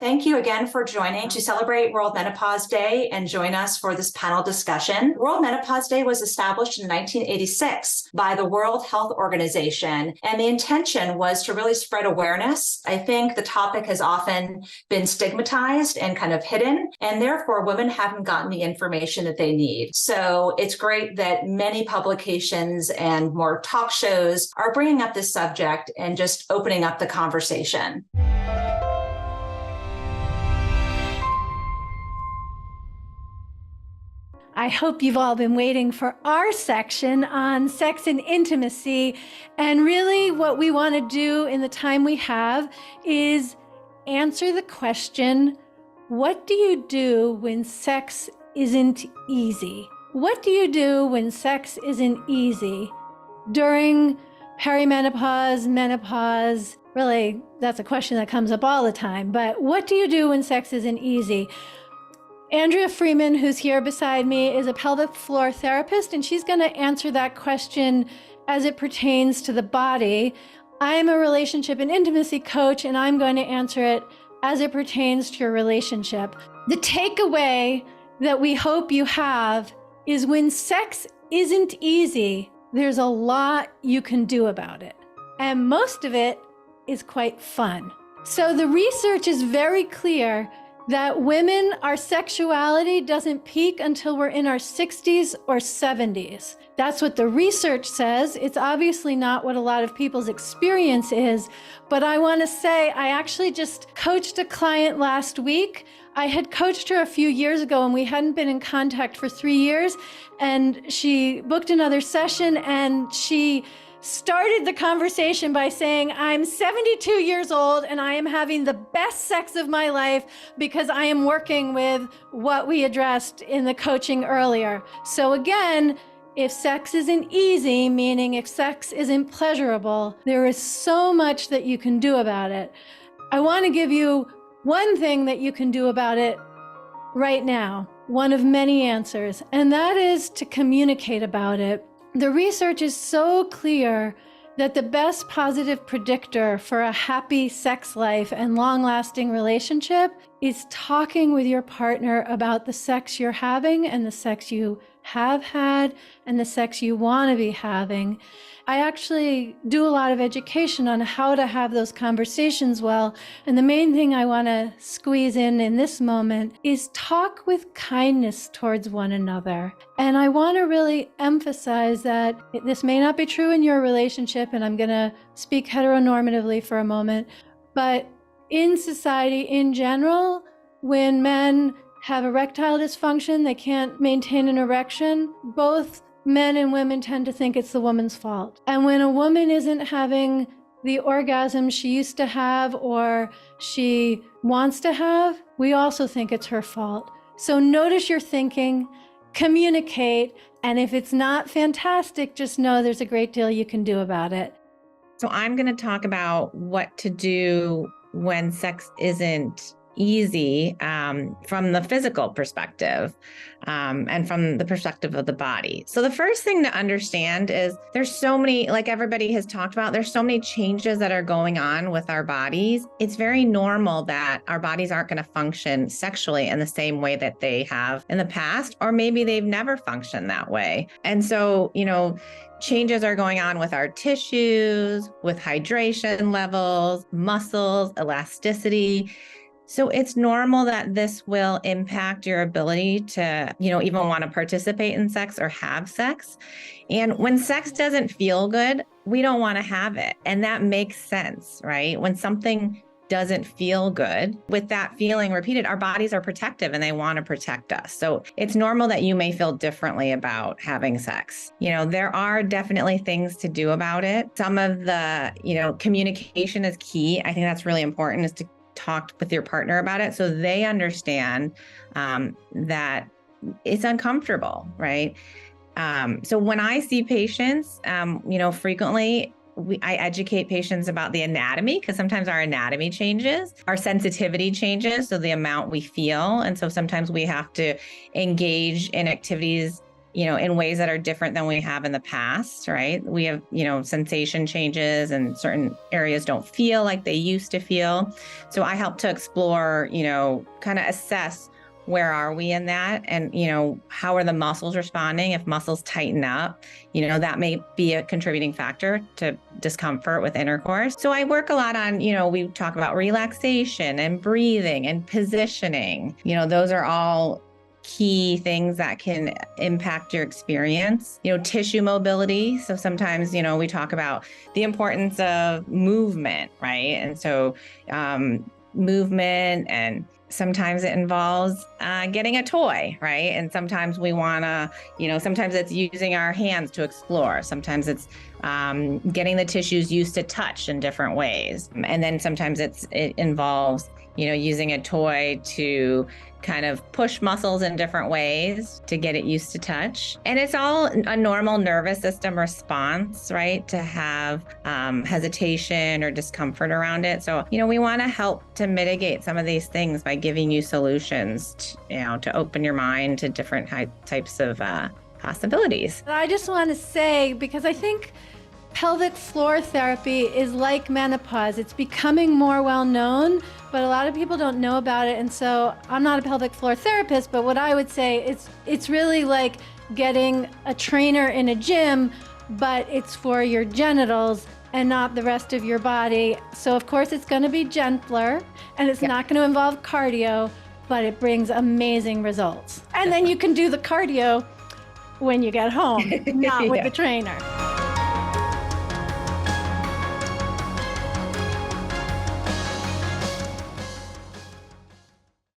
Thank you again for joining to celebrate World Menopause Day and join us for this panel discussion. World Menopause Day was established in 1986 by the World Health Organization, and the intention was to really spread awareness. I think the topic has often been stigmatized and kind of hidden, and therefore women haven't gotten the information that they need. So it's great that many publications and more talk shows are bringing up this subject and just opening up the conversation. I hope you've all been waiting for our section on sex and intimacy. And really what we want to do in the time we have is answer the question, what do you do when sex isn't easy? What do you do when sex isn't easy? During perimenopause, menopause, really, that's a question that comes up all the time. But what do you do when sex isn't easy? Andrea Freeman, who's here beside me, is a pelvic floor therapist, and she's going to answer that question as it pertains to the body. I'm a relationship and intimacy coach, and I'm going to answer it as it pertains to your relationship. The takeaway that we hope you have is when sex isn't easy, there's a lot you can do about it. And most of it is quite fun. So the research is very clear that women, our sexuality doesn't peak until we're in our 60s or 70s. That's what the research says. It's obviously not what a lot of people's experience is, but I want to say I actually just coached a client last week. I had coached her a few years ago and we hadn't been in contact for 3 years, and she booked another session and she started the conversation by saying, I'm 72 years old and I am having the best sex of my life because I am working with what we addressed in the coaching earlier. So again, if sex isn't easy, meaning if sex isn't pleasurable, there is so much that you can do about it. I want to give you one thing that you can do about it right now, one of many answers, and that is to communicate about it. The research is so clear that the best positive predictor for a happy sex life and long-lasting relationship is talking with your partner about the sex you're having and the sex you have had and the sex you want to be having. I actually do a lot of education on how to have those conversations well, and the main thing I want to squeeze in this moment is talk with kindness towards one another. And I want to really emphasize that this may not be true in your relationship, and I'm going to speak heteronormatively for a moment, but in society in general, when men have erectile dysfunction, they can't maintain an erection, both men and women tend to think it's the woman's fault. And when a woman isn't having the orgasm she used to have or she wants to have, we also think it's her fault. So notice your thinking, communicate, and if it's not fantastic, just know there's a great deal you can do about it. So I'm going to talk about what to do when sex isn't easy from the physical perspective and from the perspective of the body. So the first thing to understand is there's so many, like everybody has talked about, there's so many changes that are going on with our bodies. It's very normal that our bodies aren't going to function sexually in the same way that they have in the past, or maybe they've never functioned that way. And so, changes are going on with our tissues, with hydration levels, muscles, elasticity. So it's normal that this will impact your ability to, even want to participate in sex or have sex. And when sex doesn't feel good, we don't want to have it. And that makes sense, right? When something doesn't feel good, with that feeling repeated, our bodies are protective and they want to protect us. So it's normal that you may feel differently about having sex. There are definitely things to do about it. Some of the, communication is key. I think that's really important, is to talk with your partner about it so they understand that it's uncomfortable, right? So when I see patients, frequently, I educate patients about the anatomy, because sometimes our anatomy changes, our sensitivity changes, so the amount we feel. And so sometimes we have to engage in activities in ways that are different than we have in the past, right? We have, sensation changes, and certain areas don't feel like they used to feel. So I help to explore, kind of assess where are we in that, and how are the muscles responding. If muscles tighten up, that may be a contributing factor to discomfort with intercourse. So I work a lot on, we talk about relaxation and breathing and positioning. Those are all key things that can impact your experience. Tissue mobility. So sometimes, we talk about the importance of movement, right? And so movement, and sometimes it involves getting a toy, right? And sometimes we want to, sometimes it's using our hands to explore. Sometimes it's getting the tissues used to touch in different ways. And then sometimes it involves, using a toy to kind of push muscles in different ways to get it used to touch. And it's all a normal nervous system response, right? To have hesitation or discomfort around it. So, we want to help to mitigate some of these things by giving you solutions, to open your mind to different types of possibilities. I just want to say, because I think pelvic floor therapy is like menopause. It's becoming more well known, but a lot of people don't know about it. And so I'm not a pelvic floor therapist, but what I would say it's really like getting a trainer in a gym, but it's for your genitals and not the rest of your body. So of course it's going to be gentler, and it's not going to involve cardio, but it brings amazing results. And then you can do the cardio when you get home, not with the trainer.